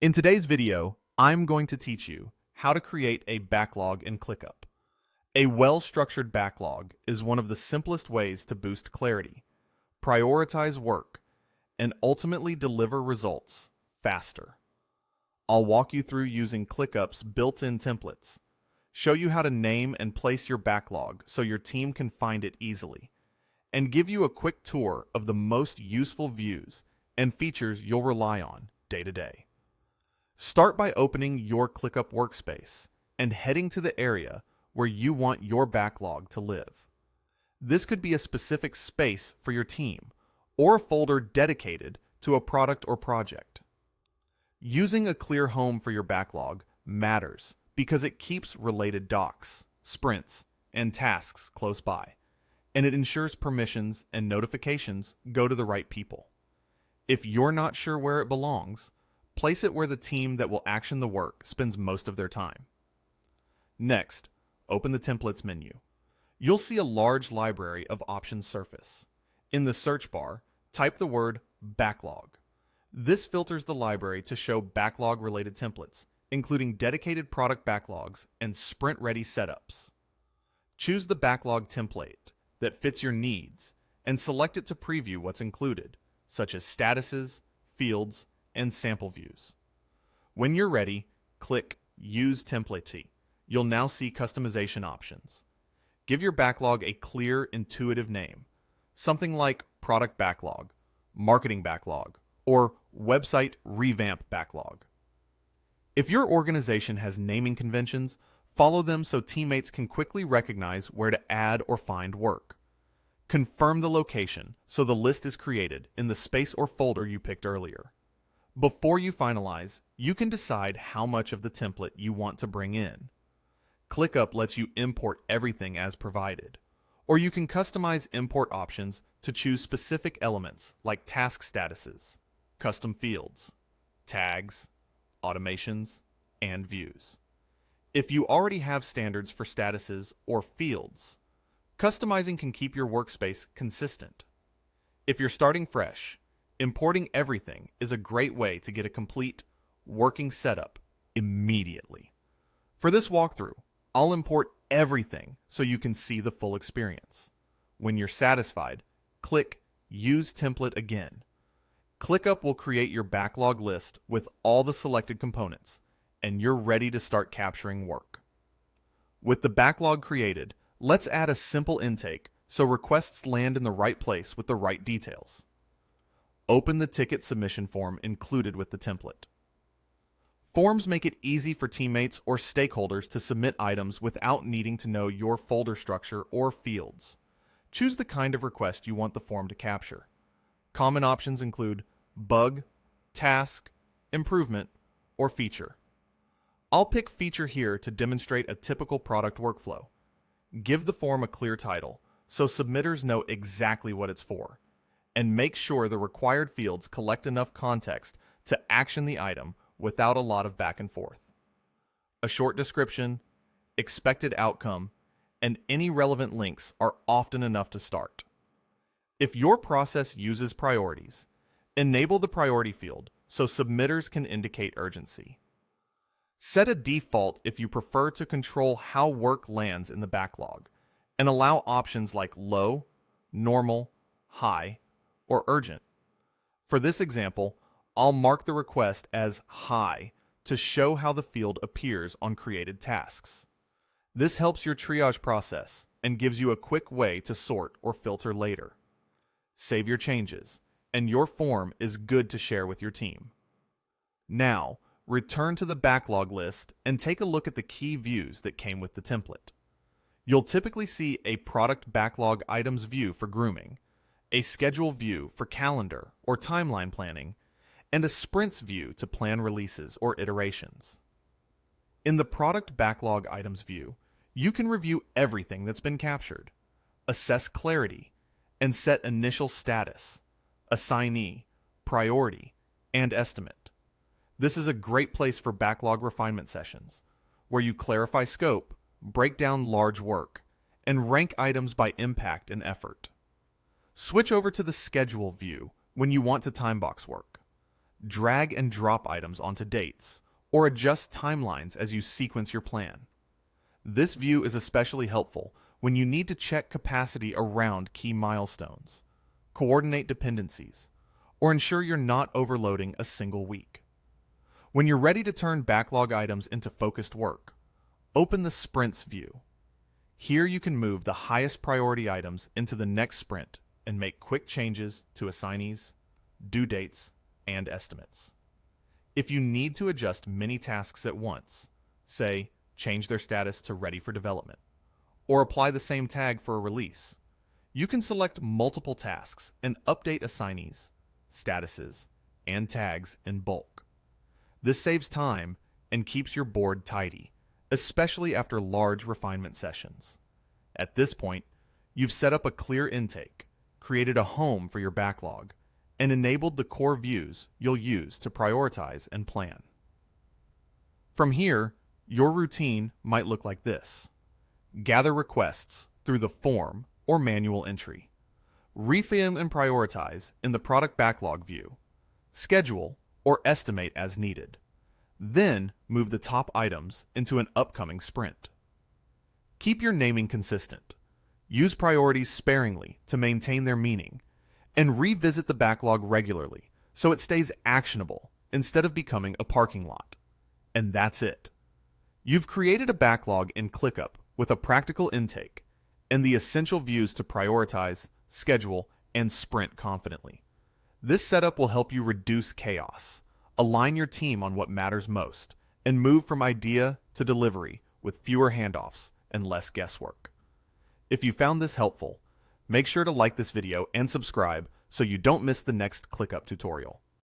In today's video, I'm going to teach you how to create a backlog in ClickUp. A well-structured backlog is one of the simplest ways to boost clarity, prioritize work, and ultimately deliver results faster. I'll walk you through using ClickUp's built-in templates, show you how to name and place your backlog so your team can find it easily, and give you a quick tour of the most useful views and features you'll rely on day to day. Start by opening your ClickUp workspace and heading to the area where you want your backlog to live. This could be a specific space for your team or a folder dedicated to a product or project. Using a clear home for your backlog matters because it keeps related docs, sprints, and tasks close by, and it ensures permissions and notifications go to the right people. If you're not sure where it belongs, place it where the team that will action the work spends most of their time. Next, open the Templates menu. You'll see a large library of options surface. In the search bar, type the word Backlog. This filters the library to show backlog-related templates, including dedicated product backlogs and sprint-ready setups. Choose the backlog template that fits your needs and select it to preview what's included, such as statuses, fields, and sample views. When you're ready, click Use Template. You'll now see customization options. Give your backlog a clear, intuitive name, something like Product Backlog, Marketing Backlog, or Website Revamp Backlog. If your organization has naming conventions, follow them so teammates can quickly recognize where to add or find work. Confirm the location so the list is created in the space or folder you picked earlier. Before you finalize, you can decide how much of the template you want to bring in. ClickUp lets you import everything as provided, or you can customize import options to choose specific elements like task statuses, custom fields, tags, automations, and views. If you already have standards for statuses or fields, customizing can keep your workspace consistent. If you're starting fresh, importing everything is a great way to get a complete, working setup immediately. For this walkthrough, I'll import everything so you can see the full experience. When you're satisfied, click Use Template again. ClickUp will create your backlog list with all the selected components, and you're ready to start capturing work. With the backlog created, let's add a simple intake so requests land in the right place with the right details. Open the ticket submission form included with the template. Forms make it easy for teammates or stakeholders to submit items without needing to know your folder structure or fields. Choose the kind of request you want the form to capture. Common options include bug, task, improvement, or feature. I'll pick feature here to demonstrate a typical product workflow. Give the form a clear title so submitters know exactly what it's for, and make sure the required fields collect enough context to action the item without a lot of back and forth. A short description, expected outcome, and any relevant links are often enough to start. If your process uses priorities, enable the priority field so submitters can indicate urgency. Set a default if you prefer to control how work lands in the backlog, and allow options like low, normal, high, or urgent. For this example, I'll mark the request as high to show how the field appears on created tasks. This helps your triage process and gives you a quick way to sort or filter later. Save your changes, and your form is good to share with your team. Now, return to the backlog list and take a look at the key views that came with the template. You'll typically see a product backlog items view for grooming, a schedule view for calendar or timeline planning, and a sprints view to plan releases or iterations. In the product backlog items view, you can review everything that's been captured, assess clarity, and set initial status, assignee, priority, and estimate. This is a great place for backlog refinement sessions, where you clarify scope, break down large work, and rank items by impact and effort. Switch over to the schedule view when you want to timebox work. drag and drop items onto dates, or adjust timelines as you sequence your plan. This view is especially helpful when you need to check capacity around key milestones, coordinate dependencies, or ensure you're not overloading a single week. When you're ready to turn backlog items into focused work, open the Sprints view. Here you can move the highest priority items into the next sprint and make quick changes to assignees, due dates, and estimates. If you need to adjust many tasks at once, say, change their status to ready for development, or apply the same tag for a release, you can select multiple tasks and update assignees, statuses, and tags in bulk. This saves time and keeps your board tidy, especially after large refinement sessions. At this point, you've set up a clear intake, created a home for your backlog, and enabled the core views you'll use to prioritize and plan. From here, your routine might look like this. Gather requests through the form or manual entry. Refill and prioritize in the product backlog view. Schedule or estimate as needed. Then move the top items into an upcoming sprint. Keep your naming consistent. Use priorities sparingly to maintain their meaning, and revisit the backlog regularly so it stays actionable instead of becoming a parking lot. And that's it. You've created a backlog in ClickUp with a practical intake and the essential views to prioritize, schedule, and sprint confidently. This setup will help you reduce chaos, align your team on what matters most, and move from idea to delivery with fewer handoffs and less guesswork. If you found this helpful, make sure to like this video and subscribe so you don't miss the next ClickUp tutorial.